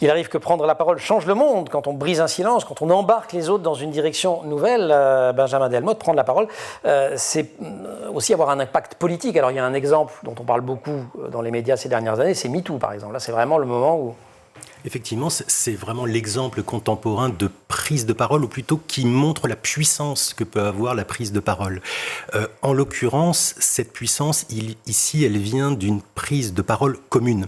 Il arrive que prendre la parole change le monde. Quand on brise un silence, quand on embarque les autres dans une direction nouvelle, Benjamin Delmotte, prendre la parole, c'est aussi avoir un impact politique. Alors il y a un exemple dont on parle beaucoup dans les médias ces dernières années, c'est MeToo par exemple. Là c'est vraiment le moment où... Effectivement, c'est vraiment l'exemple contemporain de prise de parole, ou plutôt qui montre la puissance que peut avoir la prise de parole. En l'occurrence, cette puissance, ici, elle vient d'une prise de parole commune.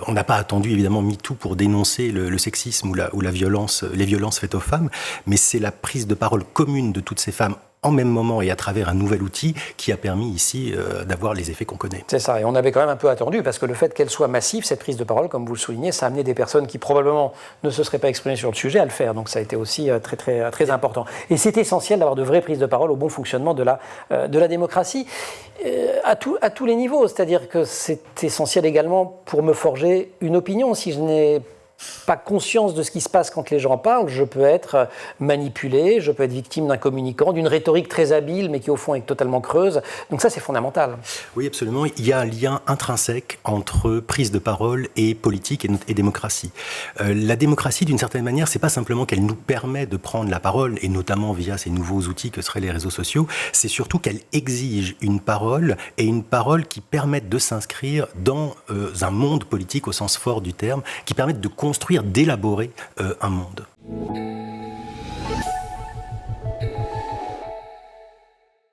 On n'a pas attendu, évidemment, MeToo pour dénoncer le sexisme ou la violence, les violences faites aux femmes, mais c'est la prise de parole commune de toutes ces femmes en même moment et à travers un nouvel outil qui a permis ici d'avoir les effets qu'on connaît. C'est ça, et on avait quand même un peu attendu, parce que le fait qu'elle soit massive, cette prise de parole, comme vous le soulignez, ça a amené des personnes qui probablement ne se seraient pas exprimées sur le sujet à le faire, donc ça a été aussi très important. Et c'est essentiel d'avoir de vraies prises de parole au bon fonctionnement de la démocratie, à tous les niveaux, c'est-à-dire que c'est essentiel également pour me forger une opinion. Si je n'ai pas conscience de ce qui se passe quand les gens parlent, je peux être manipulé, je peux être victime d'un communicant, d'une rhétorique très habile mais qui au fond est totalement creuse. Donc ça c'est fondamental. Oui absolument, il y a un lien intrinsèque entre prise de parole et politique et démocratie. La démocratie d'une certaine manière, c'est pas simplement qu'elle nous permet de prendre la parole et notamment via ces nouveaux outils que seraient les réseaux sociaux, c'est surtout qu'elle exige une parole et une parole qui permettent de s'inscrire dans un monde politique au sens fort du terme, qui permettent de construire, d'élaborer un monde.